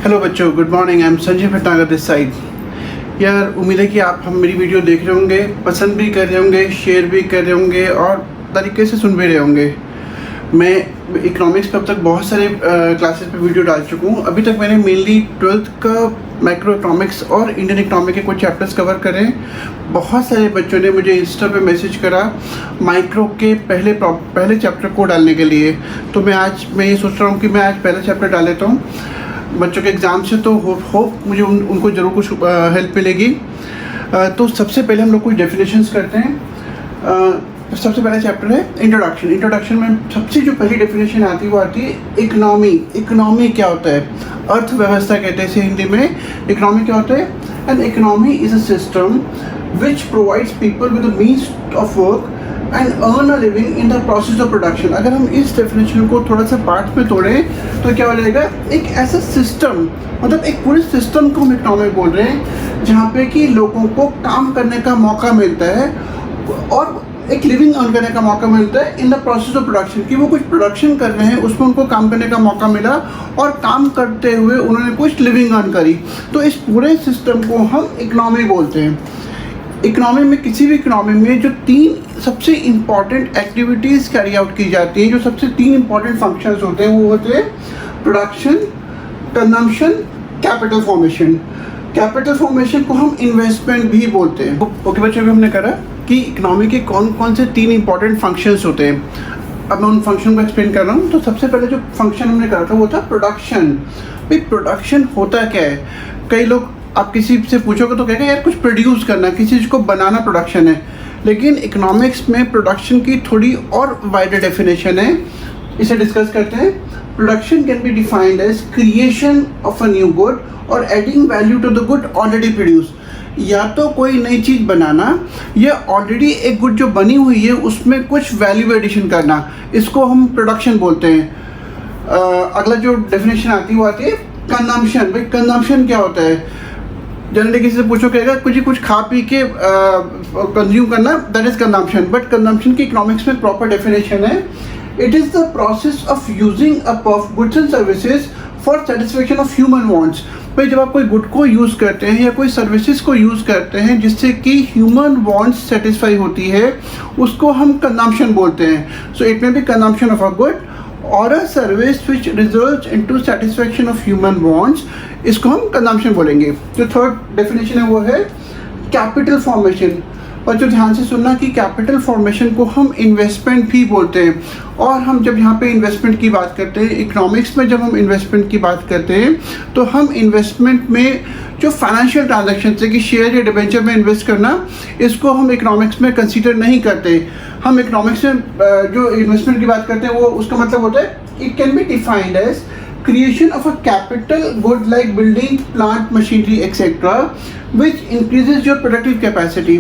Hello बच्चों, good morning. I am Sanjay Bhatnagar this side. यार उम्मीद है कि आप मेरी वीडियो देख रहे होंगे, पसंद भी कर रहे होंगे, शेयर भी कर रहे होंगे और तरीके से सुन भी रहे होंगे। मैं इकोनॉमिक्स पे अब तक बहुत सारे क्लासेस पे वीडियो डाल चुका हूँ। अभी तक मैंने मेनली 12th का माइक्रो इकोनॉमिक्स और इंडियन इकोनॉमिक के कुछ चैप्टर्स कवर करें। बहुत सारे बच्चों ने मुझे इंस्टा पे मैसेज करा माइक्रो के पहले चैप्टर को डालने के लिए। तो मैं ये सोच रहा हूँ कि मैं आज पहला चैप्टर डाल लेता हूँ। बच्चों के एग्ज़ाम से तो होप मुझे उनको ज़रूर कुछ हेल्प मिलेगी। तो सबसे पहले हम लोग कुछ डेफिनेशंस करते हैं। सबसे पहला चैप्टर है इंट्रोडक्शन में सबसे जो पहली डेफिनेशन आती है वो आती है इकोनॉमी क्या होता है। अर्थव्यवस्था कहते हैं इसे हिंदी में। इकोनॉमी क्या होता है? An economy is a system which provides people with the means of work and earn a living in the process of production. अगर हम इस डेफिनेशन को थोड़ा सा पार्ट में तोड़ें तो क्या हो जाएगा? एक ऐसा सिस्टम, मतलब एक पूरे सिस्टम को हम इकोनॉमी बोल रहे हैं जहाँ पे कि लोगों को काम करने का मौका मिलता है और एक लिविंग अर्न करने का मौका मिलता है in the process of production. कि वो कुछ प्रोडक्शन कर रहे हैं, उसमें उनको काम करने का मौका मिला और काम करते हुए उन्होंने कुछ लिविंग अर्न करी। तो इस पूरे सिस्टम को हम इकोनॉमी बोलते हैं। इकोनॉमी में, किसी भी इकोनॉमी में जो 3 सबसे इम्पॉर्टेंट एक्टिविटीज़ कैरी आउट की जाती हैं, जो सबसे 3 इम्पॉर्टेंट फंक्शंस होते हैं, वो होते हैं production, consumption, capital formation. Capital formation को हम इन्वेस्टमेंट भी बोलते हैं। ओके बच्चों, अभी हमने करा कि इकोनॉमी के कौन कौन से 3 इम्पॉर्टेंट फंक्शंस होते हैं। अब मैं उन फंक्शन को एक्सप्लेन कर रहा हूँ। तो सबसे पहले जो फंक्शन हमने करा था वो था प्रोडक्शन। भाई प्रोडक्शन होता क्या है? कई लोग, आप किसी से पूछोगे तो कहेगा यार कुछ प्रोड्यूस करना, किसी चीज़ को बनाना प्रोडक्शन है। लेकिन इकोनॉमिक्स में प्रोडक्शन की थोड़ी और वाइडर डेफिनेशन है, इसे डिस्कस करते हैं। Production can be defined as creation of a new good और adding value to the good already produce. या तो कोई नई चीज़ बनाना या ऑलरेडी एक गुड जो बनी हुई है उसमें कुछ वैल्यू एडिशन करना, इसको हम प्रोडक्शन बोलते हैं। अगला जो डेफिनेशन आती है वो आती है कंजम्पशन। भाई कंजम्पशन क्या होता है? जनरली किसी से पूछो कहेगा कुछ खा पी के कंज्यूम करना, that is consumption. But consumption की इकोनॉमिक्स में प्रॉपर डेफिनेशन है, it is the process of using a goods and services for satisfaction of human wants. भाई जब आप कोई गुड को यूज़ करते हैं या कोई सर्विसेज को यूज़ करते हैं जिससे कि ह्यूमन वांट्स सेटिस्फाई होती है, उसको हम कंजम्पशन बोलते हैं। So it may be consumption of a good और a service which results into satisfaction of human wants, इसको हम कंजम्पशन बोलेंगे। जो थर्ड डेफिनेशन है वो है कैपिटल फॉर्मेशन। और जो ध्यान से सुनना कि कैपिटल फॉर्मेशन को हम इन्वेस्टमेंट भी बोलते हैं। और हम जब यहाँ पे इन्वेस्टमेंट की बात करते हैं, इकोनॉमिक्स में जब हम इन्वेस्टमेंट की बात करते हैं तो हम इन्वेस्टमेंट में जो फाइनेंशियल ट्रांजैक्शन है कि शेयर या डिबेंचर में इन्वेस्ट करना, इसको हम इकोनॉमिक्स में कंसीडर नहीं करते। हम इकोनॉमिक्स में जो इन्वेस्टमेंट की बात करते हैं वो उसका मतलब होता है it can be defined as creation of a capital good like building, plant, machinery, etc. which increases your productive capacity.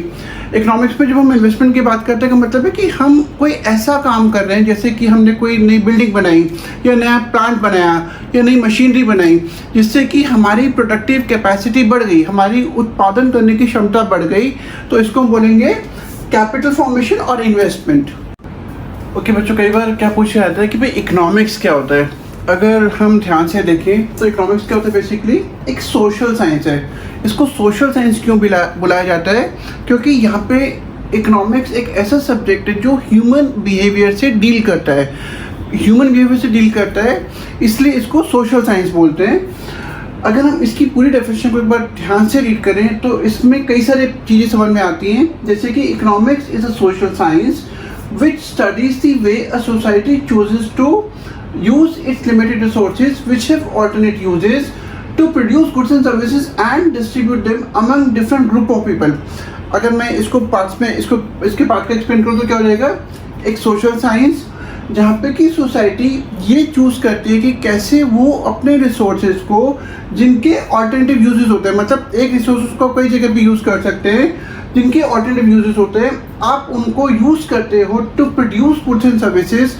Economics में जब हम इन्वेस्टमेंट की बात करते हैं का मतलब है कि हम कोई ऐसा काम कर रहे हैं जैसे कि हमने कोई नई बिल्डिंग बनाई या नया प्लांट बनाया या नई मशीनरी बनाई जिससे कि हमारी प्रोडक्टिव कैपेसिटी बढ़ गई, हमारी उत्पादन करने की क्षमता बढ़ गई। तो इसको हम बोलेंगे कैपिटल फॉर्मेशन और इन्वेस्टमेंट। ओके बच्चों, कई बार क्या पूछा जाता है कि भाई इकोनॉमिक्स क्या होता है? अगर हम ध्यान से देखें तो इकोनॉमिक्स क्या होता है? बेसिकली एक सोशल साइंस है। इसको सोशल साइंस क्यों बुलाया जाता है? क्योंकि यहाँ पे इकोनॉमिक्स एक ऐसा सब्जेक्ट है जो ह्यूमन बिहेवियर से डील करता है, इसलिए इसको सोशल साइंस बोलते हैं। अगर हम इसकी पूरी डेफिनेशन को एक बार ध्यान से रीड करें तो इसमें कई सारी चीज़ें समझ में आती हैं, जैसे कि economics is a social science which studies the way a society chooses to use its limited resources which have alternate uses to produce goods and services and distribute them among different group of people. अगर मैं इसके part का explain करूँ तो क्या हो जाएगा? एक सोशल साइंस जहाँ पे कि सोसाइटी ये चूज़ करती है कि कैसे वो अपने रिसोर्सेज को, जिनके ऑल्टरनेटिव यूजेस होते हैं, मतलब एक रिसोर्स को कई जगह भी यूज़ कर सकते हैं, जिनके ऑल्टरनेटिव यूजेस होते हैं, आप उनको यूज़ करते हो to produce goods and services.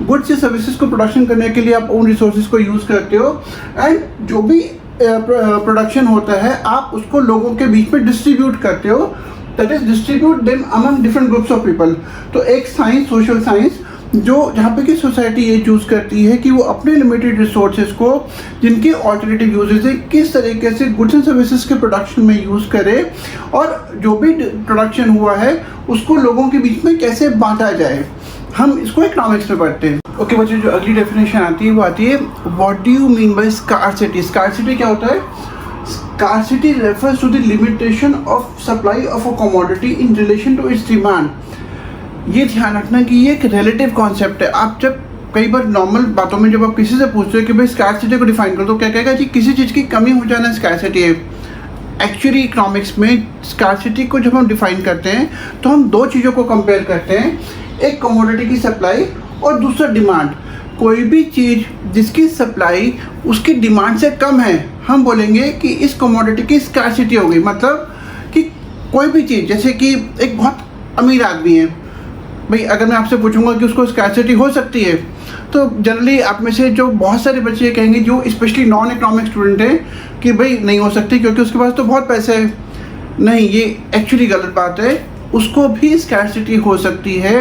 Goods या सर्विसेज को प्रोडक्शन करने के लिए आप उन रिसोर्सेज को यूज़ करते हो एंड जो भी प्रोडक्शन होता है आप उसको लोगों के बीच में डिस्ट्रीब्यूट करते हो, that is distribute them among different groups of people. तो एक साइंस, सोशल साइंस, जो जहाँ पे कि सोसाइटी ये चूज़ करती है कि वो अपने लिमिटेड रिसोर्सेज को जिनके ऑल्टरनेटिव यूजेस है किस तरीके से गुड्स एंड सर्विसेज के प्रोडक्शन में यूज़ करे और जो भी प्रोडक्शन हुआ है उसको लोगों के बीच में कैसे बांटा जाए। हम इसको इकोनॉमिक्स में पढ़ते हैं। ओके बच्चों, जो अगली डेफिनेशन आती है वो आती है what do you mean by scarcity. Scarcity क्या होता है? Scarcity refers to the limitation of supply of a commodity in relation to its demand. ये ध्यान रखना कि ये एक रिलेटिव कॉन्सेप्ट है। आप जब कई बार नॉर्मल बातों में जब आप किसी से पूछते हो कि भाई स्कार्सिटी को डिफाइन करो तो क्या कहेगा जी किसी चीज़ की कमी हो जाना स्कार्सिटी है। एक्चुअली इकोनॉमिक्स में स्कार्सिटी को जब हम डिफाइन करते हैं तो हम दो चीज़ों को कंपेयर करते हैं, एक कमोडिटी की सप्लाई और दूसरा डिमांड। कोई भी चीज़ जिसकी सप्लाई उसकी डिमांड से कम है हम बोलेंगे कि इस कमोडिटी की स्कार्सिटी हो गई। मतलब कि कोई भी चीज़, जैसे कि एक बहुत अमीर आदमी है, भाई अगर मैं आपसे पूछूंगा कि उसको स्कार्सिटी हो सकती है तो जनरली आप में से जो बहुत सारे बच्चे कहेंगे जो स्पेशली नॉन इकोनॉमिक स्टूडेंट हैं कि भाई नहीं हो सकती क्योंकि उसके पास तो बहुत पैसे है। नहीं, ये एक्चुअली गलत बात है। उसको भी स्कार्सिटी हो सकती है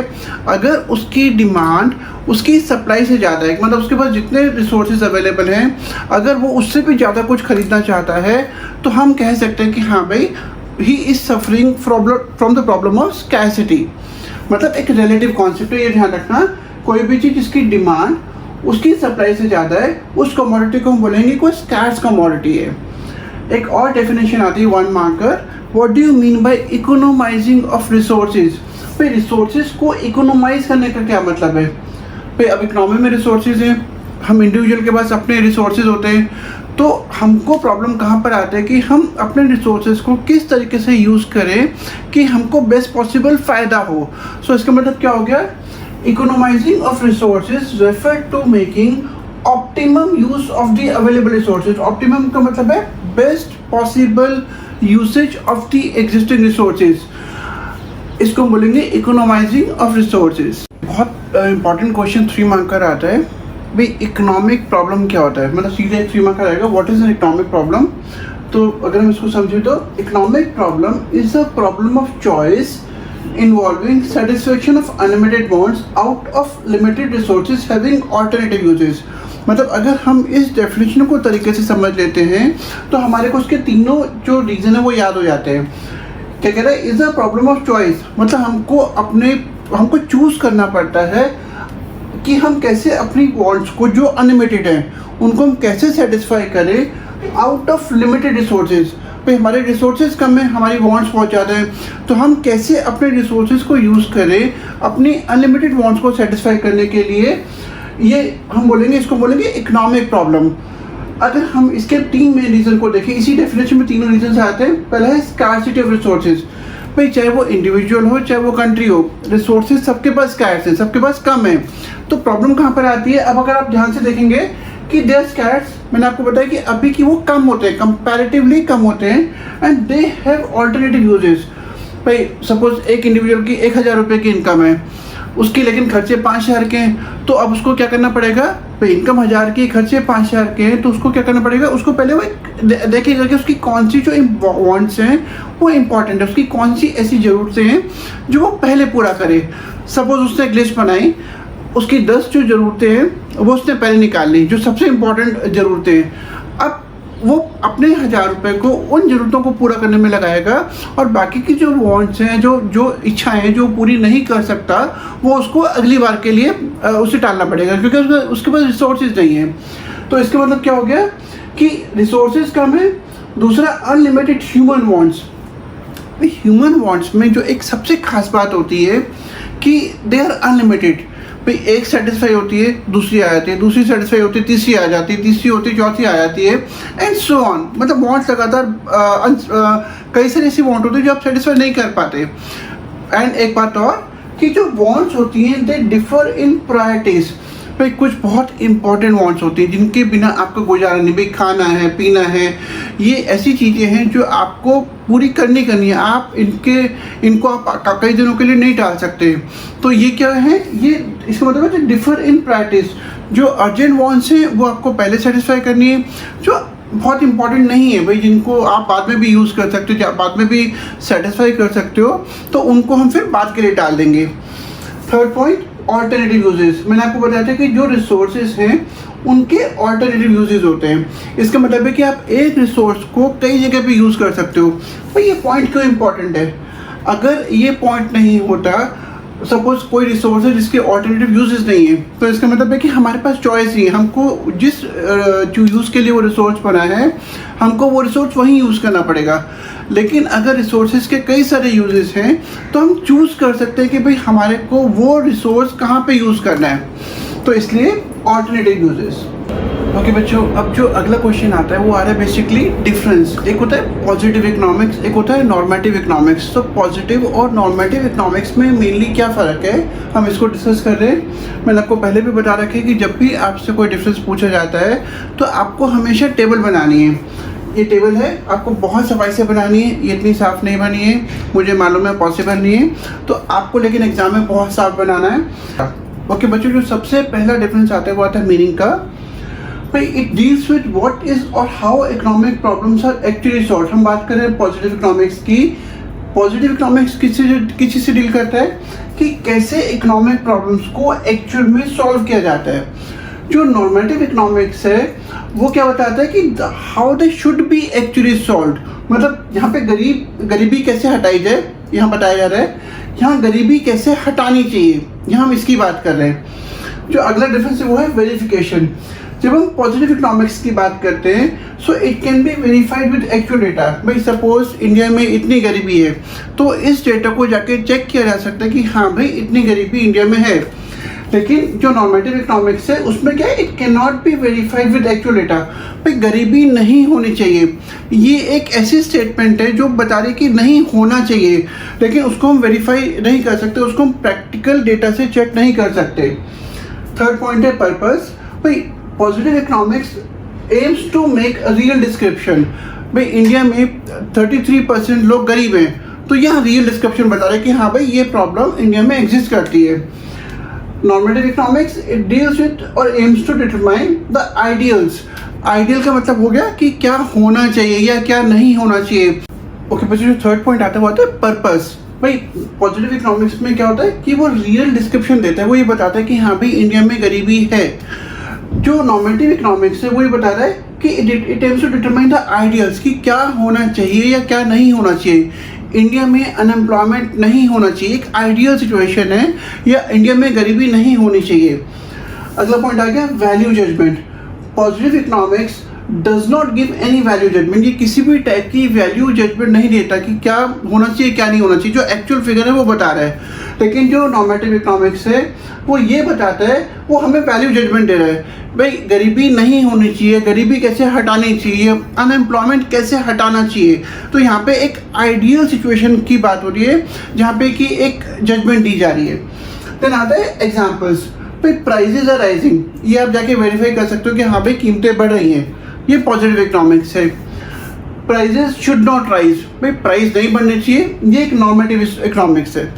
अगर उसकी डिमांड उसकी सप्लाई से ज़्यादा है। मतलब उसके पास जितने रिसोर्सेज अवेलेबल हैं अगर वो उससे भी ज़्यादा कुछ खरीदना चाहता है तो हम कह सकते हैं कि हाँ भाई he is suffering from the problem of scarcity. मतलब एक रिलेटिव कॉन्सेप्ट है, ये ध्यान रखना। कोई भी चीज़ जिसकी डिमांड उसकी सप्लाई से ज़्यादा है उस कमोडिटी को हम बोलेंगे कोई स्कार्स कमोडिटी है। एक और डेफिनेशन आती है 1 marker, what do you mean by economising of resources. भाई रिसोर्सेज को इकोनोमाइज करने का क्या मतलब है? भाई अब इकोनॉमी में रिसोर्सेज हैं, हम इंडिविजुअल के पास अपने रिसोर्सेज होते हैं, तो हमको प्रॉब्लम कहाँ पर आता है कि हम अपने रिसोर्सेज को किस तरीके से यूज़ करें कि हमको बेस्ट पॉसिबल फ़ायदा हो। सो इसका मतलब क्या हो गया? Economising of resources refer to making optimum use of the available resources. Optimum का मतलब है best possible usage of the existing resources. इसको हम बोलेंगे इकोनोमाइजिंग ऑफ रिसोर्सेज। बहुत इंपॉर्टेंट क्वेश्चन 3 मार्कर आता है, भाई इकोनॉमिक प्रॉब्लम क्या होता है? मतलब सीधे 3 मार्कर आएगा, what is an economic problem. तो अगर हम इसको समझे तो economic problem is a problem of choice involving satisfaction of unlimited wants out of limited resources having alternative uses। मतलब अगर हम इस डेफिनेशन को तरीके से समझ लेते हैं तो हमारे को उसके तीनों जो रीज़न है वो याद हो जाते हैं। क्या कह रहा है? Is a problem of choice, मतलब हमको चूज़ करना पड़ता है कि हम कैसे अपनी वॉन्ट्स को जो अनलिमिटेड हैं उनको हम कैसे सेटिस्फाई करें आउट ऑफ लिमिटेड रिसोर्सेज। भाई हमारे रिसोर्सेज कम है, हमारी वॉन्ट्स बहुत ज़्यादा हैं, तो हम कैसे अपने रिसोर्सेज को यूज़ करें अपनी अनलिमिटेड वॉन्ट्स को सेटिस्फाई करने के लिए। ये हम बोलेंगे, इसको बोलेंगे इकोनॉमिक प्रॉब्लम। अगर हम इसके 3 मेन रीज़न को देखें, इसी डेफिनेशन में तीनों रीजन आते हैं। पहला है स्कार्सिटी ऑफ रिसोर्सेज। भाई चाहे वो इंडिविजुअल हो चाहे वो कंट्री हो, रिसोर्सेज सबके पास स्कार्स है, सबके पास कम है। तो प्रॉब्लम कहाँ पर आती है? अब अगर आप ध्यान से देखेंगे कि देयर स्कार्स, मैंने आपको बताया कि अभी की वो कम होते हैं, कंपैरेटिवली कम होते हैं, and they have alternative uses. भाई सपोज एक इंडिविजुअल की 1000 रुपये की इनकम है, उसकी लेकिन खर्चे 5000 के हैं, तो अब उसको क्या करना पड़ेगा? भाई इनकम 1000 की, खर्चे 5000 के हैं, तो उसको क्या करना पड़ेगा? उसको पहले वो देखेगा कि उसकी कौन सी जो वांट्स हैं वो इम्पॉर्टेंट है, उसकी कौन सी ऐसी ज़रूरतें हैं जो वो पहले पूरा करे। सपोज उसने एक लिस्ट बनाई, उसकी 10 जो ज़रूरतें हैं वो उसने पहले निकाल ली, जो सबसे इम्पॉर्टेंट ज़रूरतें हैं। अब वो अपने 1000 रुपये को उन ज़रूरतों को पूरा करने में लगाएगा और बाकी की जो वांट्स हैं, जो इच्छाएं हैं जो पूरी नहीं कर सकता, वो उसको अगली बार के लिए उसे टालना पड़ेगा क्योंकि उसके पास रिसोर्सेज नहीं है। तो इसका मतलब क्या हो गया कि रिसोर्सेज कम है। दूसरा, unlimited human wants. Human wants में जो एक सबसे खास बात होती है कि दे आर अनलिमिटेड। भाई एक सेटिस्फाई होती है, दूसरी आ जाती है, दूसरी सेटिस्फाई होती है, तीसरी आ जाती है, तीसरी होती है, चौथी आ जाती है, एंड सो ऑन। मतलब वांट्स लगातार कई सारी ऐसी वांट होती है जो आप सेटिस्फाई नहीं कर पाते। एंड एक बात और कि जो वांट्स होती हैं दे डिफर इन प्रायोरिटीज। भाई कुछ बहुत इंपॉर्टेंट वांट्स होती हैं जिनके बिना आपका गुजारा नहीं। भाई खाना है, पीना है, ये ऐसी चीज़ें हैं जो आपको पूरी करनी है। आप इनको आप कई दिनों के लिए नहीं टाल सकते। तो ये क्या है? ये इसका मतलब है डिफर इन प्रायोरिटीज। जो अर्जेंट वांट्स हैं वो आपको पहले सेटिस्फाई करनी है, जो बहुत इंपॉर्टेंट नहीं है भाई जिनको आप बाद में भी यूज़ कर सकते हो, बाद में भी सेटिस्फाई कर सकते हो, तो उनको हम फिर बाद के लिए टाल देंगे। थर्ड पॉइंट, ऑल्टरनेटिव यूजेस, मैंने आपको बताया था कि जो रिसोर्सेज हैं उनके ऑल्टरनेटिव यूजेस होते हैं। इसका मतलब है कि आप एक रिसोर्स को कई जगह पे यूज़ कर सकते हो। भाई ये पॉइंट क्यों इम्पोर्टेंट है? अगर ये पॉइंट नहीं होता, सपोज कोई रिसोर्स है जिसके ऑल्टरनेटिव यूजेस नहीं है, तो इसका मतलब है कि हमारे पास चॉइस नहीं है। हमको जिस जो यूज़ के लिए वो रिसोर्स बना है, हमको वो रिसोर्स वहीं यूज़ करना पड़ेगा। लेकिन अगर रिसोर्सेज के कई सारे यूजेस हैं तो हम चूज़ कर सकते हैं कि भाई हमारे को वो रिसोर्स कहाँ पे यूज़ करना है, तो इसलिए ऑल्टरनेटिव यूजेस। ओके बच्चों, अब जो अगला क्वेश्चन आता है वो आ रहा है बेसिकली डिफरेंस। एक होता है पॉजिटिव इकोनॉमिक्स, एक होता है नॉर्मेटिव इकोनॉमिक्स। तो पॉजिटिव और नॉर्मेटिव इकोनॉमिक्स में मेनली क्या फ़र्क है, हम इसको डिस्कस कर रहे हैं। मैंने आपको पहले भी बता रखा है कि जब भी आपसे कोई डिफरेंस पूछा जाता है तो आपको हमेशा टेबल बनानी है। ये टेबल है, आपको बहुत सफाई से बनानी है, ये इतनी साफ़ नहीं बनी है, मुझे मालूम है पॉसिबल नहीं है, तो आपको लेकिन एग्जाम में बहुत साफ बनाना है। ओके बच्चों, जो सबसे पहला डिफरेंस आता है वो आता है मीनिंग का। भाई it deals with what is और how economic problems are actually solved. हम बात कर रहे हैं पॉजिटिव इकोनॉमिक्स की। पॉजिटिव इकोनॉमिक्स किस चीज़ से डील करता है कि कैसे इकोनॉमिक प्रॉब्लम्स को एक्चुअल में सॉल्व किया जाता है। जो नॉर्मेटिव इकोनॉमिक्स है वो क्या बताता है कि how they should be actually solved, मतलब यहाँ पे गरीबी कैसे हटाई जाए, यहाँ बताया जा रहा है। यहाँ गरीबी कैसे हटानी चाहिए, यहाँ हम इसकी बात कर रहे हैं। जो अगला डिफरेंस है वो है वेरिफिकेशन। जब हम पॉजिटिव इकोनॉमिक्स की बात करते हैं so it can be verified with actual data. भाई सपोज इंडिया में इतनी गरीबी है तो इस डेटा को जाके चेक किया जा सकता है कि हाँ भाई इतनी गरीबी इंडिया में है। लेकिन जो नॉर्मेटिव इकोनॉमिक्स है उसमें क्या है, it can not be verified with actual data. भाई गरीबी नहीं होनी चाहिए, ये एक ऐसी स्टेटमेंट है जो बता रही कि नहीं होना चाहिए, लेकिन उसको हम वेरीफाई नहीं कर सकते, उसको हम प्रैक्टिकल डेटा से चेक नहीं कर सकते। थर्ड पॉइंट है पर्पस। भाई positive economics aims to make a real description. भाई इंडिया में 33% लोग गरीब हैं, तो यहाँ रियल डिस्क्रिप्शन बता रहे हैं कि हाँ भाई ये प्रॉब्लम इंडिया में एग्जिस्ट करती है। Normative economics it deals with और aims to determine the ideals. Ideal का मतलब हो गया कि क्या होना चाहिए या क्या नहीं होना चाहिए। ओके बच्चों, जो थर्ड पॉइंट आता है वो आता है पर्पस। भाई पॉजिटिव इकोनॉमिक्स में क्या होता है कि वो रियल डिस्क्रिप्शन देता है, वो ये बताता है कि हाँ भाई इंडिया में गरीबी है। जो नॉर्मेटिव इकोनॉमिक्स है वो ये बता रहा है कि it aims to determine the ideals, कि क्या होना चाहिए या क्या नहीं होना चाहिए। इंडिया में अनएम्प्लॉयमेंट नहीं होना चाहिए, एक आइडियल सिचुएशन है, या इंडिया में गरीबी नहीं होनी चाहिए। अगला पॉइंट आ गया value judgement. Positive economics does not give any value judgement. ये किसी भी टाइप की वैल्यू जजमेंट नहीं देता कि क्या होना चाहिए क्या नहीं होना चाहिए, जो एक्चुअल फिगर है वो बता रहा है। लेकिन जो नॉर्मेटिव इकोनॉमिक्स है वो ये बताता है, वो हमें वैल्यू जजमेंट दे रहा है। भाई गरीबी नहीं होनी चाहिए, गरीबी कैसे हटानी चाहिए, अनएम्प्लॉयमेंट कैसे हटाना चाहिए। तो यहाँ पे एक आइडियल सिचुएशन की बात हो रही है जहाँ पे कि एक जजमेंट दी जा रही है। देन आता है एग्जाम्पल्स। भाई प्राइजेज आर राइजिंग, ये आप जाके वेरीफाई कर सकते हो कि हाँ भाई कीमतें बढ़ रही हैं, ये पॉजिटिव इकोनॉमिक्स है। प्राइजेज शुड नॉट राइज, भाई प्राइस नहीं बढ़ने चाहिए, ये एक नॉर्मेटिव इकोनॉमिक्स है।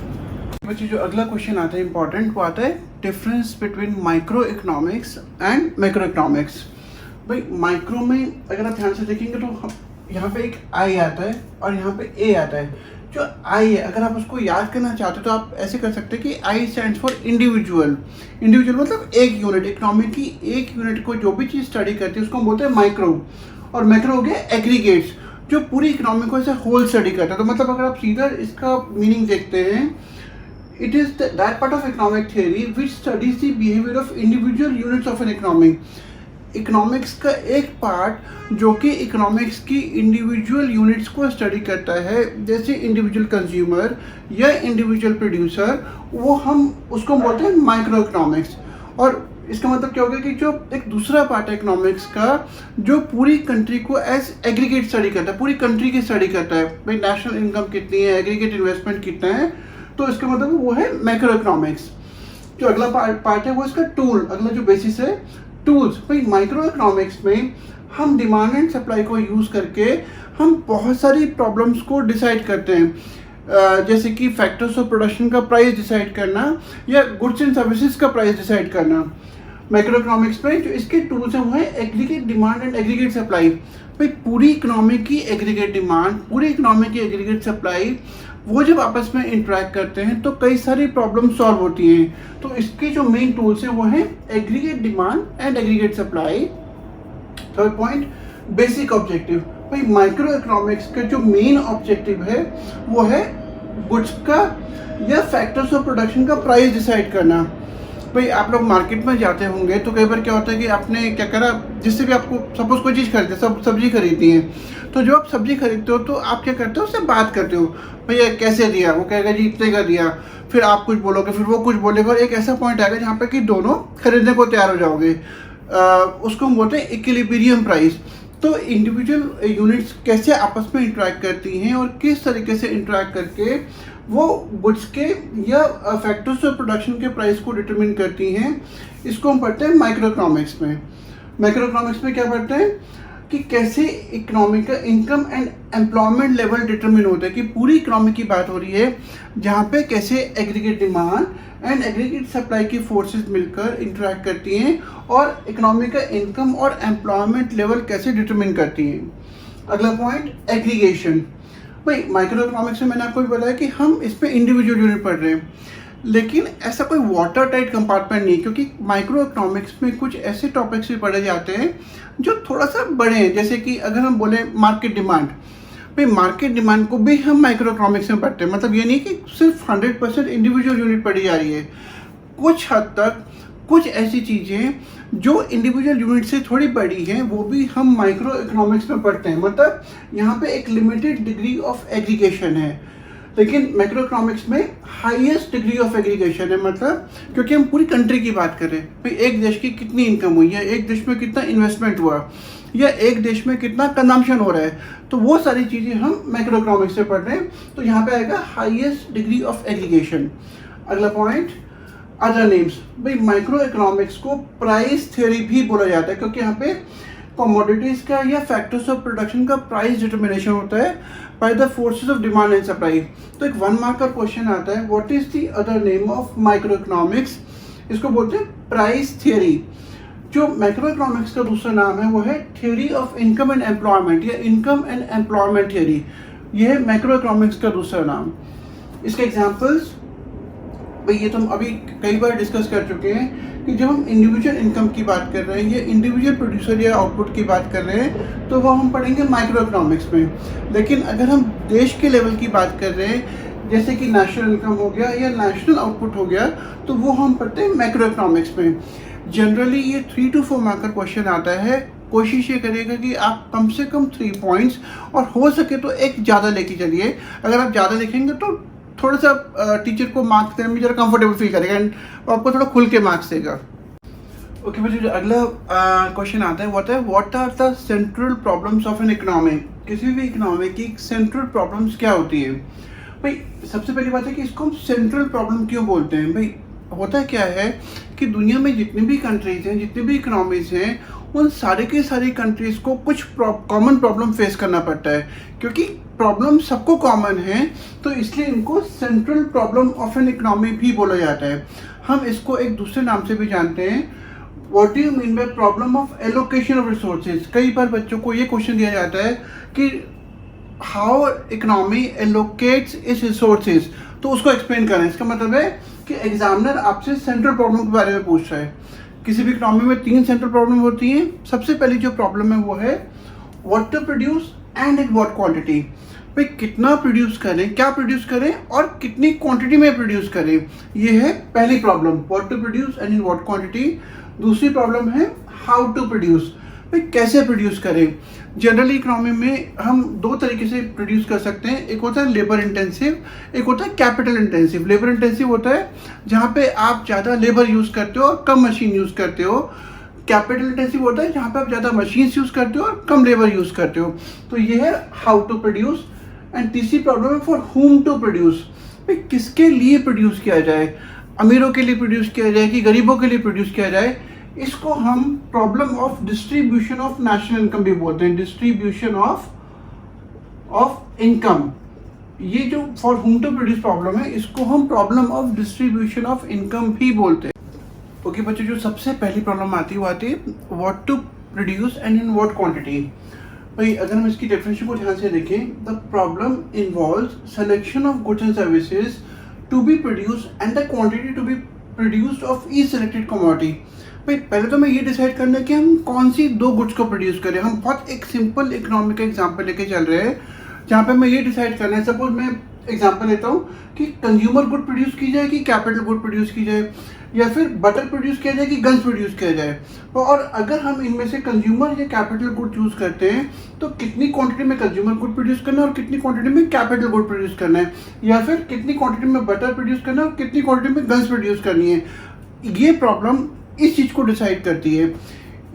बच्चे जो अगला क्वेश्चन आता है इंपॉर्टेंट, वो आता है difference between micro economics and macro economics. भाई माइक्रो में अगर आप ध्यान से देखेंगे तो यहाँ पे एक आई आता है और यहाँ पे ए आता है। जो आई है अगर आप उसको याद करना चाहते हो तो आप ऐसे कर सकते हैं कि आई स्टैंड्स फॉर इंडिविजुअल। इंडिविजुअल मतलब एक यूनिट, इकोनॉमी की एक यूनिट को जो भी चीज़ स्टडी करती है उसको हम बोलते हैं माइक्रो। और मैक्रो हो गया एग्रीगेट्स, जो पूरी इकोनॉमी को ऐसे होल स्टडी करता है। तो मतलब अगर आप सीधा इसका मीनिंग देखते हैं, it is that part of economic theory which studies the behavior of individual units of an economy। Economics का एक पार्ट जो कि इकोनॉमिक्स की इंडिविजुअल यूनिट्स को स्टडी करता है, जैसे इंडिविजुअल कंज्यूमर या इंडिविजुअल प्रोड्यूसर, वो हम उसको बोलते हैं माइक्रो इकोनॉमिक्स। और इसका मतलब क्या होगा कि जो एक दूसरा पार्ट है इकोनॉमिक्स का जो पूरी कंट्री को एज एग्रीगेट स्टडी करता है, पूरी कंट्री की स्टडी करता है। भाई नेशनल इनकम कितनी है, एग्रीगेट इन्वेस्टमेंट कितना है, तो इसका मतलब वो है मैक्रो इकोनॉमिक्स। जो अगला पार्ट है वो इसका टूल, अगला जो बेसिस है टूल्स। भाई माइक्रो इकोनॉमिक्स में हम डिमांड एंड सप्लाई को यूज़ करके हम बहुत सारी प्रॉब्लम्स को डिसाइड करते हैं, जैसे कि फैक्टर्स ऑफ प्रोडक्शन का प्राइस डिसाइड करना या गुड्स एंड सर्विसेज का प्राइस डिसाइड करना। मैक्रो इकोनॉमिक्स में जो इसके टूल्स हैं वो है aggregate demand and aggregate supply. भाई पूरी इकोनॉमी की एग्रीगेट डिमांड, पूरी इकोनॉमी की एग्रीगेट सप्लाई, वो जब आपस में इंटरेक्ट करते हैं तो कई सारी प्रॉब्लम सॉल्व होती हैं। तो इसके जो मेन टूल्स हैं वो हैं aggregate demand and aggregate supply. Third point, basic objective. भाई माइक्रो इकोनॉमिक्स का जो मेन ऑब्जेक्टिव है वो है गुड्स का या फैक्टर्स ऑफ प्रोडक्शन का प्राइस डिसाइड करना। भाई आप लोग मार्केट में जाते होंगे तो कई बार क्या होता है कि आपने क्या करा, जिससे भी आपको सपोज कोई चीज़ खरीदते, सब सब्जी खरीदती हैं, तो जब आप सब्जी खरीदते हो तो आप क्या करते हो, उससे बात करते हो, भैया कैसे दिया, वो कहेगा जी इतने का दिया, फिर आप कुछ बोलोगे, फिर वो कुछ बोलेगा, और एक ऐसा पॉइंट आएगा जहाँ पे कि दोनों खरीदने को तैयार हो जाओगे। उसको हम बोलते हैं इक्विलिब्रियम प्राइस। तो इंडिविजुअल यूनिट्स कैसे आपस में इंटरेक्ट करती हैं और किस तरीके से इंटरेक्ट करके वो गुड्स के या फैक्टर्स ऑफ प्रोडक्शन के प्राइस को डिटरमिन करती हैं, इसको हम पढ़ते हैं माइक्रो इकोनॉमिक्स में। माइक्रो इकोनॉमिक्स में क्या पढ़ते हैं कि कैसे इकोनॉमी का income and employment level determine होता है, कि पूरी इकोनॉमी की बात हो रही है जहाँ पे कैसे aggregate demand and aggregate supply की फोर्सेस मिलकर इंटरेक्ट करती हैं और इकोनॉमी का इनकम और एम्प्लॉयमेंट लेवल कैसे डिटरमिन करती हैं। अगला पॉइंट, एग्रीगेशन। भाई माइक्रो इकोनॉमिक्स में मैंने आपको भी बताया कि हम इस पर इंडिविजुअल यूनिट पढ़ रहे हैं, लेकिन ऐसा कोई वाटर टाइट कंपार्टमेंट नहीं, क्योंकि माइक्रो इकोनॉमिक्स में कुछ ऐसे टॉपिक्स भी पढ़े जाते हैं जो थोड़ा सा बड़े हैं। जैसे कि अगर हम बोले मार्केट डिमांड, भाई मार्केट डिमांड को भी हम माइक्रो इकोनॉमिक्स में पढ़ते हैं। मतलब ये नहीं कि सिर्फ 100% इंडिविजुअल यूनिट पढ़ी जा रही है, कुछ हद तक कुछ ऐसी चीज़ें जो इंडिविजुअल यूनिट से थोड़ी बड़ी हैं वो भी हम माइक्रो इकोनॉमिक्स में पढ़ते हैं। मतलब यहाँ पे एक लिमिटेड डिग्री ऑफ एग्रीगेशन है, लेकिन मैक्रो इकोनॉमिक्स में हाईएस्ट डिग्री ऑफ एग्रीगेशन है। मतलब क्योंकि हम पूरी कंट्री की बात कर रहे हैं, भाई एक देश की कितनी इनकम हुई है, एक देश में कितना इन्वेस्टमेंट हुआ, या एक देश में कितना कंजम्पशन हो रहा है, तो वो सारी चीज़ें हम मैक्रो इकोनॉमिक्स से पढ़ रहे हैं। तो यहाँ पे आएगा हाईएस्ट डिग्री ऑफ एग्रीगेशन। अगला पॉइंट, अदर नेम्स। भाई माइक्रो इकोनॉमिक्स को प्राइस थ्योरी भी बोला जाता है, क्योंकि यहाँ पे कमोडिटीज का या फैक्टर्स ऑफ प्रोडक्शन का प्राइस डिटर्मिनेशन होता है by the forces of demand and supply. तो एक 1 मार्क का क्वेश्चन आता है, what is the other name of micro economics? इसको बोलते हैं प्राइस थ्योरी। जो माइक्रो इकोनॉमिक्स का दूसरा नाम है वो है theory of income and employment या इनकम एंड एम्प्लॉयमेंट थ्योरी। ये है माइक्रो इकोनॉमिक्स का दूसरा नाम। इसके एग्जांपल्स, भाई ये तो हम अभी कई बार डिस्कस कर चुके हैं कि जब हम इंडिविजुअल इनकम की बात कर रहे हैं या इंडिविजुअल प्रोड्यूसर या आउटपुट की बात कर रहे हैं तो वो हम पढ़ेंगे माइक्रो इकोनॉमिक्स में। लेकिन अगर हम देश के लेवल की बात कर रहे हैं, जैसे कि नेशनल इनकम हो गया या नेशनल आउटपुट हो गया, तो वो हम पढ़ते हैं मैक्रो इकोनॉमिक्स में। जनरली ये 3 to 4 मार्क का क्वेश्चन आता है। कोशिश ये करिएगा कि आप कम से कम 3 पॉइंट्स और हो सके तो एक ज़्यादा लेके चलिए। अगर आप ज़्यादा लिखेंगे तो थोड़ा सा टीचर को मार्क्स देने में ज़रा कंफर्टेबल फील करेगा एंड आपको थोड़ा खुल के मार्क्स देगा। ओके बच्चों, अगला क्वेश्चन आता है, what are the central problems of an economy? किसी भी इकोनॉमी की सेंट्रल प्रॉब्लम्स क्या होती है? भाई सबसे पहली बात है कि इसको हम सेंट्रल प्रॉब्लम क्यों बोलते हैं। भाई होता क्या है कि दुनिया में जितनी भी कंट्रीज हैं, जितनी भी इकोनॉमीज हैं, उन सारे के सारी कंट्रीज़ को कुछ कॉमन प्रॉब्लम फेस करना पड़ता है। क्योंकि प्रॉब्लम सबको कॉमन है तो इसलिए इनको central problem of an economy भी बोला जाता है। हम इसको एक दूसरे नाम से भी जानते हैं, what do you mean bye problem of allocation of resources. कई बार बच्चों को ये क्वेश्चन दिया जाता है कि how economy allocates it's resources, तो उसको एक्सप्लेन करें। इसका मतलब है कि एग्जामिनर आपसे सेंट्रल प्रॉब्लम के बारे में पूछ रहा है। किसी भी इकोनॉमी में 3 सेंट्रल प्रॉब्लम होती हैं। सबसे पहली जो प्रॉब्लम है वो है what to produce and in what quantity. भाई कितना प्रोड्यूस करें, क्या प्रोड्यूस करें और कितनी क्वांटिटी में प्रोड्यूस करें, ये है पहली problem, what to produce and in what quantity. दूसरी प्रॉब्लम है हाउ टू प्रोड्यूस, भाई कैसे प्रोड्यूस करें। जनरली इकोनॉमी में हम 2 तरीके से प्रोड्यूस कर सकते हैं, एक होता है लेबर इंटेंसिव, एक होता है कैपिटल इंटेंसिव। लेबर इंटेंसिव होता है जहाँ पे आप ज़्यादा लेबर यूज़ करते हो और कम मशीन यूज़ करते हो। कैपिटल इंटेंसिव होता है जहाँ पे आप ज़्यादा मशीन यूज़ करते हो और कम लेबर यूज़ करते हो। तो ये है हाउ टू प्रोड्यूस। एंड तीसरी प्रॉब्लम है फॉर हुम टू प्रोड्यूस, भाई किसके लिए प्रोड्यूस किया जाए, अमीरों के लिए प्रोड्यूस किया जाए कि गरीबों के लिए प्रोड्यूस किया जाए। इसको हम problem of distribution of national income भी बोलते हैं, डिस्ट्रीब्यूशन ऑफ इनकम। ये जो फॉर हुम टू प्रोड्यूस प्रॉब्लम है, इसको हम problem of distribution of income भी बोलते हैं। ओके बच्चों, जो सबसे पहली प्रॉब्लम आती है वो आती है what to produce and in what quantity. भाई अगर हम इसकी डेफिनेशन को ध्यान से देखें, the problem involves selection of goods and services to be produce and the quantity to be produced of each selected commodity. भाई पहले तो मैं ये डिसाइड करना है कि हम कौन सी दो गुड्स को प्रोड्यूस करें। हम बहुत एक सिंपल इकोनॉमिक एग्जांपल लेके चल रहे हैं जहाँ पे मैं ये डिसाइड करना है, सपोज मैं एग्जांपल लेता हूँ कि कंज्यूमर गुड प्रोड्यूस की जाए कि कैपिटल गुड प्रोड्यूस की जाए, या फिर बटर प्रोड्यूस किया जाए कि गन्स प्रोड्यूस किया जाए। और अगर हम इनमें से कंज्यूमर या कैपिटल गुड चूज करते हैं तो कितनी क्वांटिटी में कंज्यूमर गुड प्रोड्यूस करना है और कितनी क्वांटिटी में कैपिटल गुड प्रोड्यूस करना है, या फिर कितनी क्वांटिटी में बटर प्रोड्यूस करना है और कितनी क्वांटिटी में गन्स प्रोड्यूस करनी है। ये प्रॉब्लम इस चीज़ को डिसाइड करती है।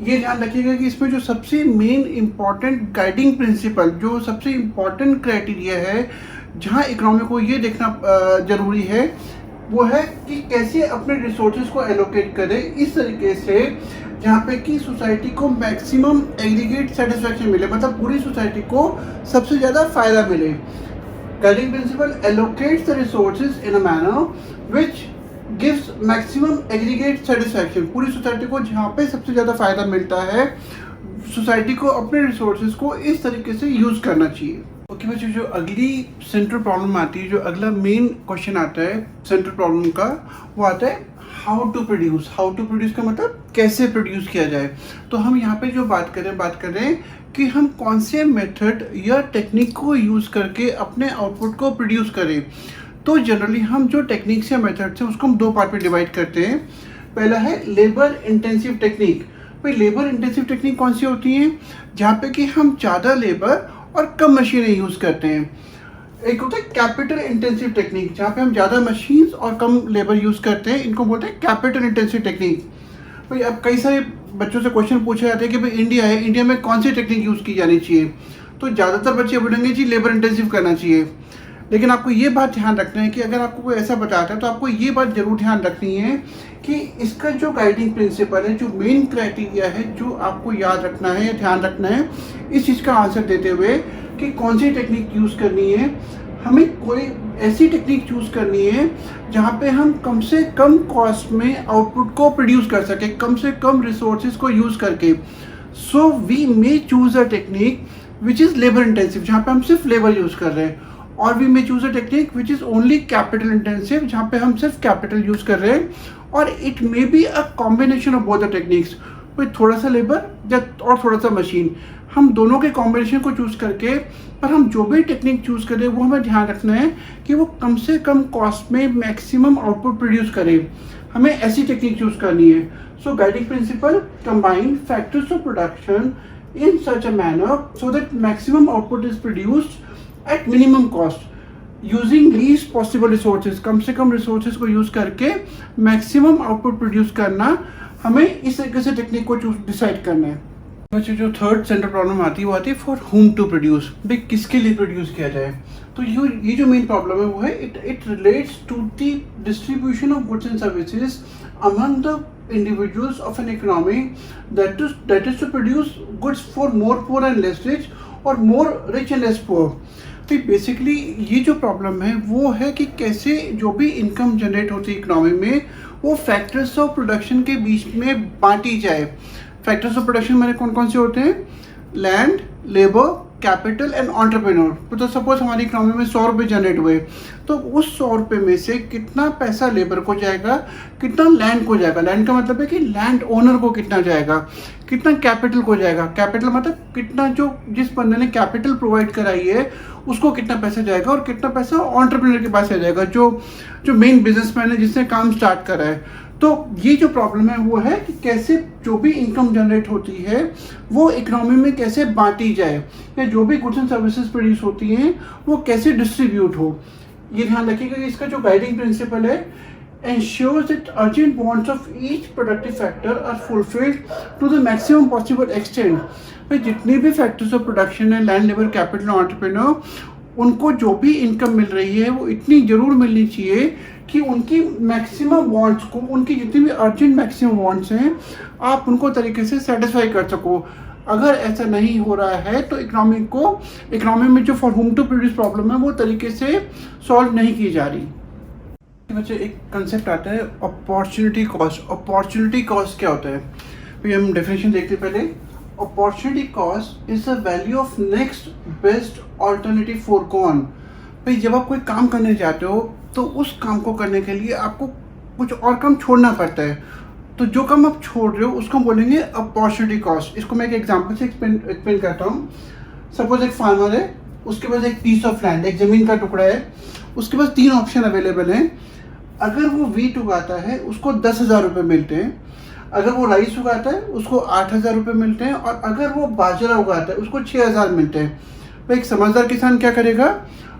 ये ध्यान रखिएगा कि इसमें जो सबसे मेन इंपॉर्टेंट गाइडिंग प्रिंसिपल, जो सबसे इंपॉर्टेंट क्राइटेरिया है जहाँ इकोनॉमी को ये देखना जरूरी है, वो है कि कैसे अपने रिसोर्सेज को एलोकेट करें इस तरीके से जहाँ पे कि सोसाइटी को मैक्सिमम एग्रीगेट सेटिस्फैक्शन मिले, मतलब पूरी सोसाइटी को सबसे ज़्यादा फायदा मिले। Guiding principal allocates the resources in a manner which gives maximum aggregate satisfaction. पूरी सोसाइटी को जहाँ पे सबसे ज़्यादा फायदा मिलता है, सोसाइटी को अपने रिसोर्सेज को इस तरीके से यूज़ करना चाहिए। ओके बच्चों, जो अगली सेंट्रल प्रॉब्लम आती है, जो अगला मेन क्वेश्चन आता है सेंट्रल प्रॉब्लम का, वो आता है how to produce. How to produce का मतलब कैसे प्रोड्यूस किया जाए। तो हम यहाँ पे जो बात कर रहे हैं कि हम कौन से मेथड या टेक्निक को यूज़ करके अपने आउटपुट को प्रोड्यूस करें। तो जनरली हम जो टेक्निक्स या मेथड्स हैं उसको हम दो पार्ट में डिवाइड करते हैं। पहला है लेबर इंटेंसिव टेक्निक। भाई लेबर इंटेंसिव टेक्निक कौन सी होती हैं? जहाँ पे कि हम ज़्यादा लेबर और कम मशीनें यूज़ करते हैं। एक होता है कैपिटल इंटेंसिव टेक्निक, जहाँ पे हम ज़्यादा मशीन्स और कम लेबर यूज़ करते हैं, इनको बोलते हैं कैपिटल इंटेंसिव टेक्निक। भाई अब कई सारे बच्चों से क्वेश्चन पूछे जाते हैं कि भाई इंडिया है, इंडिया में कौन सी टेक्निक यूज़ की जानी चाहिए। तो ज़्यादातर बच्चे बोलेंगे जी लेबर इंटेंसिव करना चाहिए। लेकिन आपको ये बात ध्यान रखना है कि अगर आपको कोई ऐसा बताता है तो आपको ये बात जरूर ध्यान रखनी है कि इसका जो गाइडिंग प्रिंसिपल है, जो मेन क्राइटेरिया है, जो आपको याद रखना है या ध्यान रखना है इस चीज़ का आंसर देते हुए कि कौन सी टेक्निक यूज़ करनी है। हमें कोई ऐसी टेक्निक चूज़ करनी है जहाँ पे हम कम से कम कॉस्ट में आउटपुट को प्रोड्यूस कर सके, कम से कम रिसोर्सेज को यूज़ करके। So we may choose a technique which is labour intensive, जहाँ पे हम सिर्फ लेबर यूज़ कर रहे हैं, और we may choose a technique which is only capital intensive, जहाँ पे हम सिर्फ कैपिटल यूज़ कर रहे हैं। और it may be a combination of both the techniques, कोई थोड़ा सा लेबर और थोड़ा सा मशीन, हम दोनों के कॉम्बिनेशन को चूज़ करके, पर हम जो भी टेक्निक चूज़ करें वो हमें ध्यान रखना है कि वो कम से कम कॉस्ट में मैक्सिमम आउटपुट प्रोड्यूस करे। हमें ऐसी टेक्निक चूज़ करनी है। So guiding principle combine factors of production in such a manner so that maximum output is produced at minimum cost using least possible resources। कम से कम resources को use करके maximum output produce करना, हमें इस तरीके से टेक्निक को डिसाइड करना है। बच्चे जो थर्ड सेंट्रल प्रॉब्लम आती है वो आती है फॉर whom टू प्रोड्यूस। भाई किसके लिए प्रोड्यूस किया जाए। तो ये जो मेन प्रॉब्लम है वो है it relates to the distribution of goods and services among the individuals of an economy that is to produce goods for more poor and less rich or more rich and less poor। तो basically ये जो problem है वो है कि कैसे जो भी इनकम जनरेट होती है इकोनॉमी में वो फैक्टर्स ऑफ प्रोडक्शन के बीच में बांटी जाए। फैक्टर्स ऑफ प्रोडक्शन मैंने कौन कौन से होते हैं? Land, labour, capital and entrepreneur. तो सपोज हमारी इकोनॉमी में 100 रुपये जनरेट हुए, तो उस 100 रुपये में से कितना पैसा लेबर को जाएगा, कितना लैंड को जाएगा। लैंड का मतलब है कि लैंड ओनर को कितना जाएगा, कितना कैपिटल को जाएगा। कैपिटल मतलब कितना जो जिस बंदे ने कैपिटल प्रोवाइड कराई है उसको कितना पैसा जाएगा, और कितना पैसा एंटरप्रेन्योर के पास आ जाएगा जो मेन बिजनेसमैन है जिसने काम स्टार्ट करा है। तो ये जो प्रॉब्लम है वो है कि कैसे जो भी इनकम जनरेट होती है वो इकोनॉमी में कैसे बांटी जाए, या जो भी गुड्स एंड सर्विसेज प्रोड्यूस होती हैं वो कैसे डिस्ट्रीब्यूट हो। ये ध्यान रखिएगा कि इसका जो गाइडिंग प्रिंसिपल है, ensures that urgent wants of each productive factor are fulfilled to the maximum possible extent। भाई जितने भी फैक्टर्स ऑफ प्रोडक्शन है, लैंड, लेबर, कैपिटल और एंटरप्रेन्योर, उनको जो भी इनकम मिल रही है वो इतनी ज़रूर मिलनी चाहिए कि उनकी मैक्सिमम वांट्स को, उनकी जितनी भी अर्जेंट मैक्सिमम वांट्स हैं, आप उनको तरीके से सेटिस्फाई कर सको। अगर ऐसा नहीं हो रहा है तो इकोनॉमी में जो for whom to produce problem है वो तरीके से सॉल्व नहीं की जा रही। बच्चे एक कंसेप्ट आता है अपॉर्चुनिटी कॉस्ट। अपॉर्चुनिटी कॉस्ट क्या होता है? भाई हम डेफिनेशन देखते पहले। Opportunity cost is the value of next best alternative forgone. भाई जब आप कोई काम करने जाते हो तो उस काम को करने के लिए आपको कुछ और काम छोड़ना पड़ता है, तो जो काम आप छोड़ रहे हो उसको हम बोलेंगे अपॉर्चुनिटी कॉस्ट। इसको मैं एक एग्जांपल से एक्सप्लेन करता हूँ। सपोज एक फार्मर है, उसके पास एक पीस ऑफ लैंड, एक ज़मीन का टुकड़ा है, उसके पास 3 ऑप्शन अवेलेबल हैं। अगर वो वीट उगाता है उसको 10,000 रुपये मिलते हैं, अगर वो राइस उगाता है उसको 8,000 रुपये मिलते हैं, और अगर वो बाजरा उगाता है उसको 6,000 मिलते हैं। तो एक समझदार किसान क्या करेगा,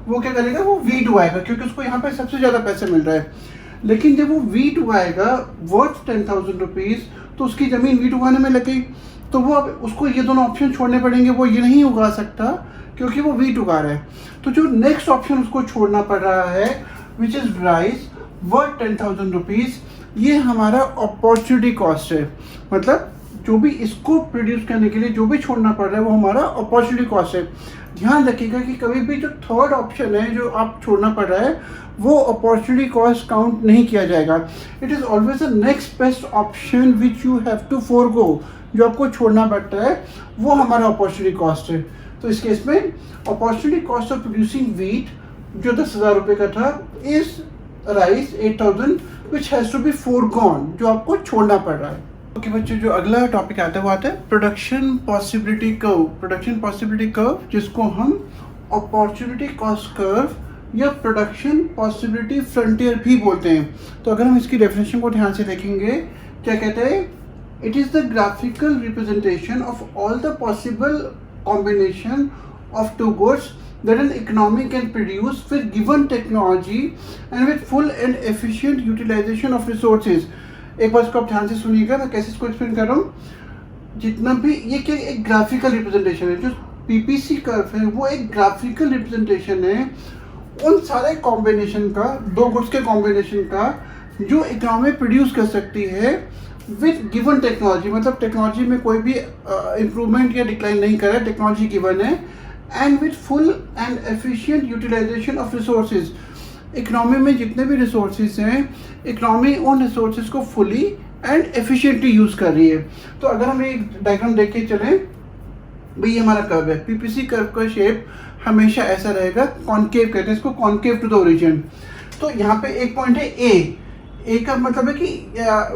वो क्या करेगा, वो वीट उगाएगा क्योंकि उसको यहाँ पे सबसे ज़्यादा पैसे मिल रहा है। लेकिन जब वो वीट उगाएगा वर्थ 10,000 रुपीज़, तो उसकी ज़मीन वीट उगाने में लग गई, तो वो अब उसको ये दोनों ऑप्शन छोड़ने पड़ेंगे। वो ये नहीं उगा सकता क्योंकि वो वीट उगा रहा है। तो जो नेक्स्ट ऑप्शन उसको छोड़ना पड़ रहा है which is rice worth 10,000 rupees, ये हमारा अपॉर्चुनिटी कॉस्ट है। मतलब जो भी इसको प्रोड्यूस करने के लिए जो भी छोड़ना पड़ रहा है वो हमारा अपॉर्चुनिटी कॉस्ट है। ध्यान रखिएगा कि कभी भी जो थर्ड ऑप्शन है जो आप छोड़ना पड़ रहा है वो अपॉर्चुनिटी कॉस्ट काउंट नहीं किया जाएगा। It is always the next best option which you have to forgo. जो आपको छोड़ना पड़ता है वो हमारा अपॉर्चुनिटी कॉस्ट है। तो इस केस में opportunity cost of producing wheat जो 10,000 रुपये का था is rice 8,000 which has to be forgone, जो आपको छोड़ना पड़ रहा है। ओके बच्चों, जो अगला टॉपिक आता है वो आता है production possibility curve. Production possibility curve जिसको हम अपॉर्चुनिटी कॉस्ट कर्व या प्रोडक्शन पॉसिबिलिटी फ्रंटियर भी बोलते हैं। तो अगर हम इसकी डेफिनेशन को ध्यान से देखेंगे, क्या कहते हैं, it is the graphical representation of all the possible combination of two goods that an economy can produce with given technology and with full and efficient utilization of resources। एक बार इसको आप ध्यान से सुनिएगा, मैं कैसे इसको एक्सप्लेन कर रहा हूँ। जितना भी ये क्या एक ग्राफिकल रिप्रेजेंटेशन है, जो पीपीसी कर्व है वो एक ग्राफिकल रिप्रेजेंटेशन है उन सारे कॉम्बिनेशन का, दो गुड्स के कॉम्बिनेशन का जो इकोनॉमी प्रोड्यूस कर सकती है विद गिवन टेक्नोलॉजी। मतलब टेक्नोलॉजी में कोई भी इम्प्रूवमेंट या डिक्लाइन नहीं कर रहा है, टेक्नोलॉजी गिवन है, and with full and efficient utilisation of resources. Economy में जितने भी रिसोर्सेज हैं, इकनॉमी उन रिसोर्सेज को फुली एंड एफिशिएंटली यूज़ कर रही है। तो अगर हम एक डायग्राम देख के चलें, भाई ये हमारा कर्व है, पीपीसी कर्व का शेप हमेशा ऐसा रहेगा, कॉन्केव कहते हैं इसको, कॉन्केव टू द ओरिजिन। तो यहाँ पे एक पॉइंट है ए का मतलब है कि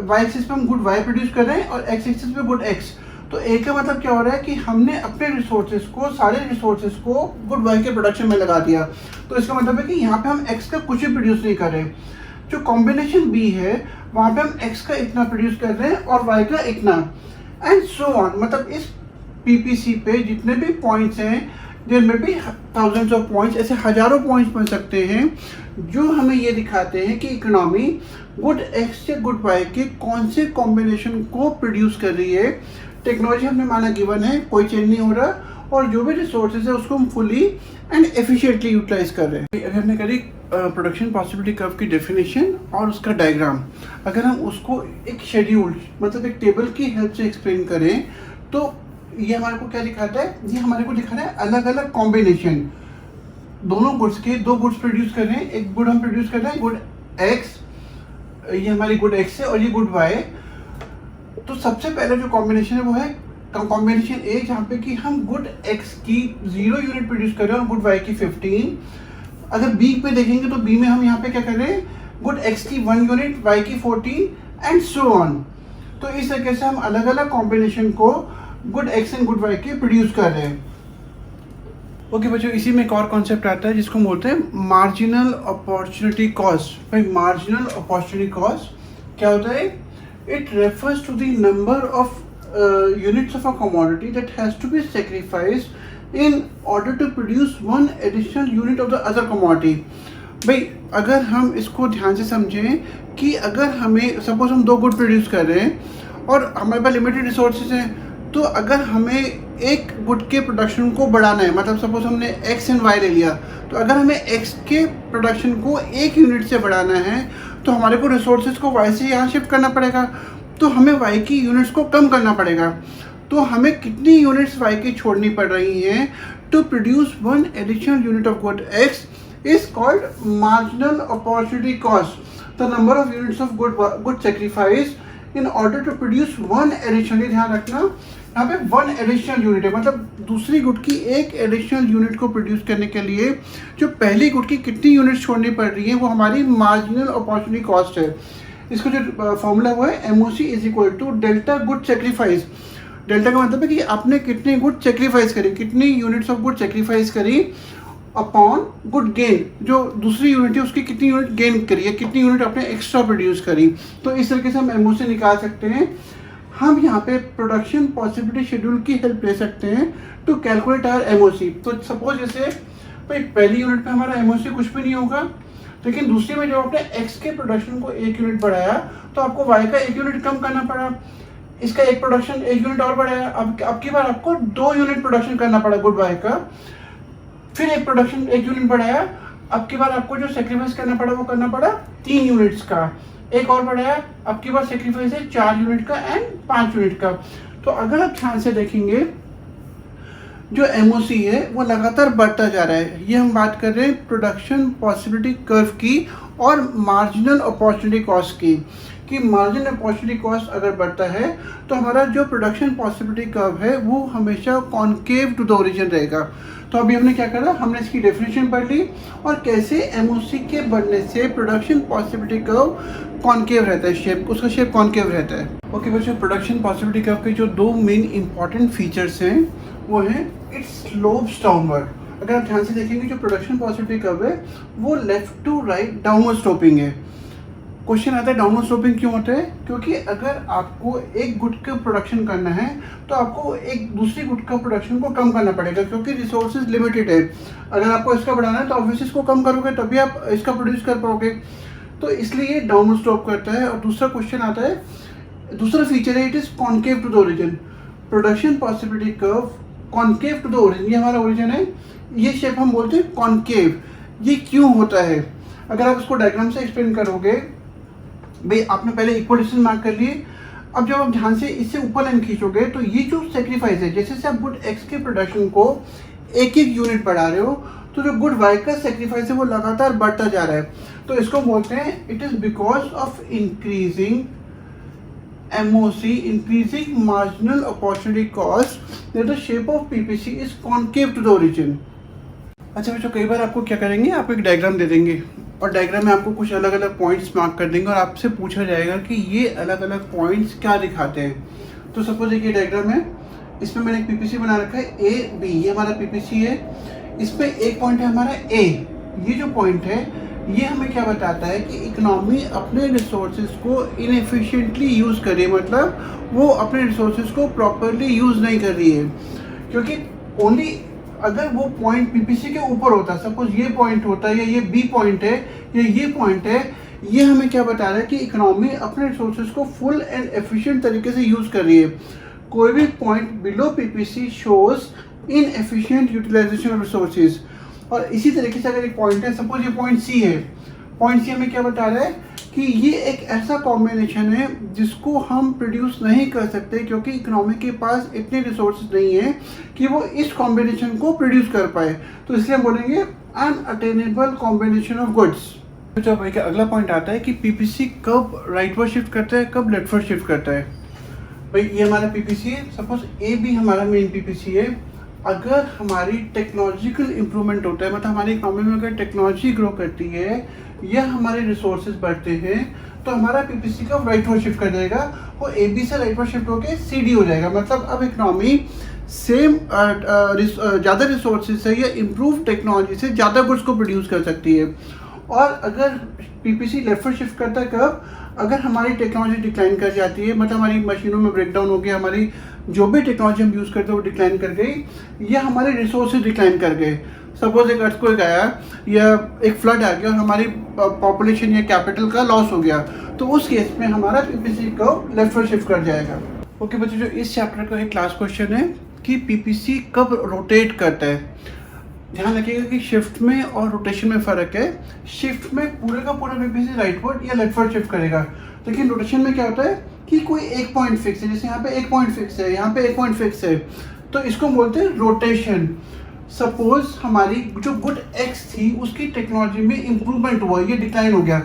वाई एक्सिस पे हम गुड वाई प्रोड्यूस कर रहे हैं और एक्स एक्सिस पे गुड एक्स। तो ए का मतलब क्या हो रहा है कि हमने अपने रिसोर्सेज को, सारे रिसोर्सेज को गुड वाई के प्रोडक्शन में लगा दिया। तो इसका मतलब है कि यहाँ पे हम एक्स का कुछ भी प्रोड्यूस नहीं कर रहे। जो कॉम्बिनेशन बी है वहाँ पे हम एक्स का इतना प्रोड्यूस कर रहे हैं और वाई का इतना, एंड सो ऑन। मतलब इस पीपीसी पे जितने भी पॉइंट्स हैं, देयर में भी थाउजेंड्स ऑफ पॉइंट्स, ऐसे हजारों पॉइंट्स बन सकते हैं जो हमें ये दिखाते हैं कि इकोनॉमी गुड एक्स या गुड वाई के कौन से कॉम्बिनेशन को प्रोड्यूस कर रही है। टेक्नोलॉजी हमने माना गिवन है, कोई चेंज नहीं हो रहा, और जो भी रिसोर्सेज है उसको हम फुली एंड एफिशिएंटली यूटिलाइज कर रहे हैं। अगर हमने करी प्रोडक्शन पॉसिबिलिटी कर्व की डेफिनेशन और उसका डायग्राम, अगर हम उसको एक शेड्यूल मतलब एक टेबल की हेल्प से एक्सप्लेन करें तो ये हमारे को क्या दिखाता है, ये हमारे को दिखा रहा है अलग अलग कॉम्बिनेशन दोनों गुड्स के। दो गुड्स प्रोड्यूस कर रहे हैं, एक गुड हम प्रोड्यूस कर रहे हैं गुड एक्स, ये हमारी गुड एक्स है, और ये गुड वाई। तो सबसे पहले जो कॉम्बिनेशन है वो है कॉम्बिनेशन ए, जहाँ पे कि हम गुड एक्स की 0 यूनिट प्रोड्यूस कर रहे हैं और गुड वाई की 15। अगर बी पे देखेंगे तो बी में हम यहाँ पे क्या कर रहे हैं, गुड एक्स की 1 यूनिट, वाई की 14 एंड सो ऑन। तो इस तरीके से हम अलग अलग कॉम्बिनेशन को good X and good Y के प्रोड्यूस कर रहे हैं। ओके बच्चों, इसी में एक और कॉन्सेप्ट आता है जिसको बोलते हैं मार्जिनल अपॉर्चुनिटी कॉस्ट। भाई मार्जिनल अपॉर्चुनिटी कॉस्ट क्या होता है? It refers to the number of units of a commodity that has to be sacrificed in order to produce one additional unit of the other commodity। भाई अगर हम इसको ध्यान से समझें कि अगर हमें सपोज हम 2 गुड प्रोड्यूस कर रहे हैं और हमारे पास लिमिटेड रिसोर्सेज हैं, तो अगर हमें एक गुड के प्रोडक्शन को बढ़ाना है, मतलब सपोज हमने एक्स एंड वाई ले लिया, तो अगर हमें एक्स के प्रोडक्शन को 1 यूनिट से बढ़ाना है तो हमारे को रिसोर्सेज को वाई से यहाँ शिफ्ट करना पड़ेगा, तो हमें वाई की यूनिट्स को कम करना पड़ेगा। तो हमें कितनी यूनिट्स वाई की छोड़नी पड़ रही हैं to produce 1 additional unit of good X is called marginal opportunity cost. The number of units of good sacrifice in order to produce one additional, ध्यान रखना यहाँ पे वन एडिशनल यूनिट है, मतलब दूसरी गुड की एक एडिशनल यूनिट को प्रोड्यूस करने के लिए जो पहली गुड की कितनी यूनिट छोड़नी पड़ रही है वो हमारी मार्जिनल अपॉर्चुनिटी कॉस्ट है। इसका जो फॉर्मूला वो है MOC is equal to delta good sacrifice. Delta का मतलब है कि आपने कितनी गुड सेक्रीफाइस करी, कितनी यूनिट्स ऑफ गुड सेक्रीफाइस करी अपॉन गुड गेन, जो दूसरी यूनिट है उसकी कितनी यूनिट गेन करी है, कितनी यूनिट आपने एक्स्ट्रा प्रोड्यूस करी। तो इस तरीके से हम MOC निकाल सकते हैं। हम यहाँ पे प्रोडक्शन पॉसिबिलिटी शेड्यूल की हेल्प ले सकते हैं टू कैलकुलेट आवर MOC। तो सपोज जैसे भाई पहली यूनिट पे हमारा MOC कुछ भी नहीं होगा, लेकिन दूसरी में जब आपने X के प्रोडक्शन को 1 यूनिट बढ़ाया तो आपको Y का 1 यूनिट कम करना पड़ा, इसका एक प्रोडक्शन 1 यूनिट और बढ़ाया, अब की बार आपको 2 यूनिट प्रोडक्शन करना पड़ा गुड Y का, फिर एक प्रोडक्शन 1 यूनिट बढ़ाया, अब की बार आपको जो सेक्रीफाइस करना पड़ा वो करना पड़ा 3 यूनिट्स का, एक और बढ़ाया, अब की बार सेक्रीफाइस है 4 यूनिट का एंड 5 यूनिट का। तो अगर आप ध्यान से देखेंगे जो MOC है वो लगातार बढ़ता जा रहा है। ये हम बात कर रहे हैं प्रोडक्शन पॉसिबिलिटी कर्व की और मार्जिनल अपॉर्चुनिटी कॉस्ट की, कि मार्जिनल अपॉर्चुनिटी कॉस्ट अगर बढ़ता है तो हमारा जो प्रोडक्शन पॉसिबिलिटी कर्व है वो हमेशा कॉन्केव टू द ओरिजिन रहेगा। तो अभी हमने क्या करा, हमने इसकी डेफिनेशन पढ़ ली और कैसे MOC के बढ़ने से प्रोडक्शन पॉसिबिलिटी कर्व कॉन्केव रहता है, शेप उसका शेप कॉन्केव रहता है। ओके बच्चों, प्रोडक्शन पॉसिबिलिटी कर्व के जो 2 मेन इंपॉर्टेंट फीचर्स हैं वो है इट्स स्लोप्स डाउनवर्ड। अगर आप ध्यान से देखेंगे जो प्रोडक्शन पॉसिबिलिटी कर्व है वो left to right downward sloping है। क्वेश्चन आता है डाउनवर्ड स्लोपिंग क्यों होता है, क्योंकि अगर आपको एक गुड का प्रोडक्शन करना है तो आपको एक दूसरी गुड का प्रोडक्शन को कम करना पड़ेगा, क्योंकि रिसोर्सेज लिमिटेड है। अगर आपको इसका बढ़ाना है तो ऑब्वियसली इसको कम करोगे तभी आप इसका प्रोड्यूस कर पाओगे, तो इसलिए डाउनवर्ड स्लोप करता है। और दूसरा क्वेश्चन आता है, दूसरा फीचर है it is concave to the origin. Production possibility curve concave to the origin, ये हमारा ओरिजिन है, ये शेप हम बोलते हैं कॉन्केव। ये क्यों होता है, अगर आप इसको डायग्राम से एक्सप्लेन करोगे, भाई आपने पहले इक्वल डिस्टेंस मार्क कर लिए, अब जब आप ध्यान से इससे ऊपर लाइन खींचोगे तो ये जो सेक्रीफाइस है, जैसे से आप गुड X के प्रोडक्शन को एक यूनिट बढ़ा रहे हो तो जो गुड Y का सेक्रीफाइस है वो लगातार बढ़ता जा रहा है। तो इसको बोलते हैं it is because of increasing MOC, increasing marginal opportunity cost, that the shape of PPC is concave to the origin। अच्छा बच्चों, कई बार आपको क्या करेंगे, आपको एक डायग्राम दे देंगे और डायग्राम में आपको कुछ अलग अलग पॉइंट्स मार्क कर देंगे और आपसे पूछा जाएगा कि ये अलग अलग पॉइंट्स क्या दिखाते हैं। तो सपोज एक ये डायग्राम है, इसमें मैंने एक PPC बना रखा है AB, ये हमारा PPC है, इस पर एक पॉइंट है हमारा A। ये जो पॉइंट है ये हमें क्या बताता है कि इकोनॉमी अपने रिसोर्सेज को इनएफिशिएंटली यूज़ कर रही है, मतलब वो अपने रिसोर्सेज को प्रॉपरली यूज़ नहीं कर रही है। क्योंकि ओनली अगर वो पॉइंट PPC के ऊपर होता, सपोज ये पॉइंट होता है या ये B पॉइंट है या ये पॉइंट है, ये हमें क्या बता रहा है कि इकोनॉमी अपने रिसोर्सेज को फुल एंड एफिशिएंट तरीके से यूज़ कर रही है। कोई भी point below PPC shows inefficient utilisation of resources. और इसी तरीके से अगर एक पॉइंट है, सपोज ये पॉइंट C है, पॉइंट C हमें क्या बता रहा है कि ये एक ऐसा कॉम्बिनेशन है जिसको हम प्रोड्यूस नहीं कर सकते, क्योंकि इकोनॉमी के पास इतने रिसोर्सेज नहीं है कि वो इस कॉम्बिनेशन को प्रोड्यूस कर पाए। तो इसलिए हम बोलेंगे अनअटेनेबल कॉम्बिनेशन ऑफ गुड्स। तो जब एक अगला पॉइंट आता है कि PPC कब राइटवर्ड शिफ्ट करता है, कब लेफ्टवर्ड शिफ्ट करता है। भाई ये हमारा PPC है, सपोज AB हमारा मेन PPC है। अगर हमारी टेक्नोलॉजिकल इम्प्रूवमेंट होता है, मतलब हमारी इकोनॉमी में अगर टेक्नोलॉजी ग्रो करती है या हमारे रिसोर्सेज बढ़ते हैं तो हमारा PPC का राइटवर्ड शिफ्ट कर जाएगा, वो AB से राइटवर्ड शिफ्ट होकर CD हो जाएगा। मतलब अब इकोनॉमी सेम ज़्यादा रिसोर्सेज से या इम्प्रूव टेक्नोलॉजी से ज़्यादा गुड्स को प्रोड्यूस कर सकती है। और अगर PPC लेफ्टवर्ड शिफ्ट करता है कब, अगर हमारी टेक्नोलॉजी डिक्लाइन कर जाती है, मतलब हमारी मशीनों में ब्रेकडाउन हो गया, हमारी जो भी टेक्नोलॉजी हम यूज़ करते हैं वो डिक्लाइन कर गई या हमारे रिसोर्सेज डिक्लाइन कर गए। सपोज एक अर्थक्वेक आया या एक फ्लड आ गया और हमारी पॉपुलेशन या कैपिटल का लॉस हो गया, तो उस केस में हमारा PPC को लेफ्टवर्ड शिफ्ट कर जाएगा। ओके बच्चों, जो इस चैप्टर का एक क्लास क्वेश्चन है कि PPC कब रोटेट करता है। ध्यान रखिएगा कि शिफ्ट में और रोटेशन में फ़र्क है। शिफ्ट में पूरे का पूरा PPC राइटवर्ड या लेफ्टवर्ड शिफ्ट करेगा, लेकिन रोटेशन में क्या होता है कि कोई एक पॉइंट फिक्स है, जैसे यहाँ पे एक पॉइंट फिक्स है, यहाँ पे एक पॉइंट फिक्स है, तो इसको बोलते हैं रोटेशन। सपोज हमारी जो गुड X थी उसकी टेक्नोलॉजी में इम्प्रूवमेंट हुआ, ये डिक्लाइन हो गया।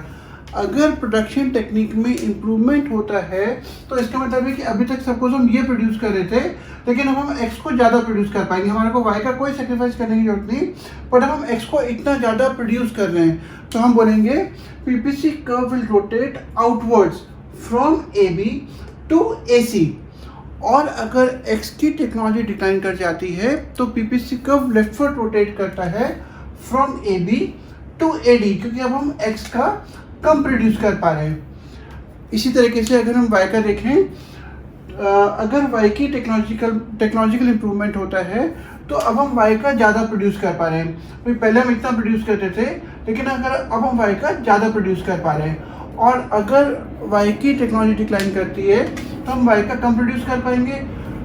अगर प्रोडक्शन टेक्निक में इम्प्रूवमेंट होता है तो इसका मतलब है कि अभी तक सपोज हम ये प्रोड्यूस कर रहे थे, लेकिन अब हम एक्स को ज़्यादा प्रोड्यूस कर पाएंगे, हमारे को वाई का कोई सेक्रीफाइस करने की जरूरत नहीं, बट अब हम एक्स को इतना ज़्यादा प्रोड्यूस कर रहे हैं तो हम बोलेंगे PPC curve will rotate outwards from A B to A C. और अगर एक्स की टेक्नोलॉजी डिक्लाइन कर जाती है तो पीपीसी कर्व लेफ्टवर्ड रोटेट करता है from A B to A D, क्योंकि अब हम एक्स का कम प्रोड्यूस कर पा रहे हैं। इसी तरीके से अगर हम वाई का देखें, अगर वाई की टेक्नोलॉजिकल इम्प्रूवमेंट होता है तो अब हम वाई का ज़्यादा प्रोड्यूस कर पा रहे हैं। तो पहले हम इतना प्रोड्यूस करते थे, लेकिन अगर अब हम वाई का ज़्यादा प्रोड्यूस कर पा रहे हैं। और अगर वाई की टेक्नोलॉजी डिक्लाइन करती है तो हम वाई का कम प्रोड्यूस कर पाएंगे,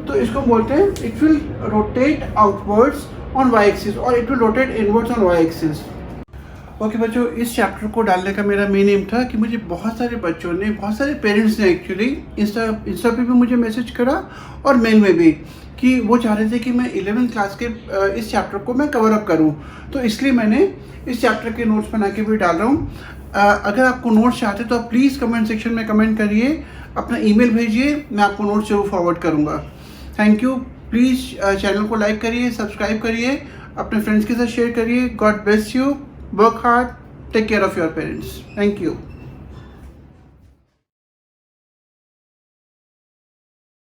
तो इसको बोलते हैं it will rotate outwards on Y axis और it will rotate inwards on Y axis. Okay बच्चों, इस चैप्टर को डालने का मेरा मेन एम था कि मुझे बहुत सारे बच्चों ने, बहुत सारे पेरेंट्स ने एक्चुअली इंस्टा पे भी मुझे मैसेज करा और मेल में भी कि वो चाह रहे थे कि मैं 11th क्लास के इस चैप्टर को मैं कवर अप करूं, तो इसलिए मैंने इस चैप्टर के नोट्स बना के भी डाल रहा हूं। अगर आपको नोट्स चाहते तो आप प्लीज़ कमेंट सेक्शन में कमेंट करिए, अपना ईमेल भेजिए, मैं आपको नोट्स जरूर फॉरवर्ड करूँगा। Thank you. प्लीज़ चैनल को लाइक करिए, सब्सक्राइब करिए, अपने फ्रेंड्स के साथ शेयर करिए। God bless you. Work hard, take care of your parents. Thank you.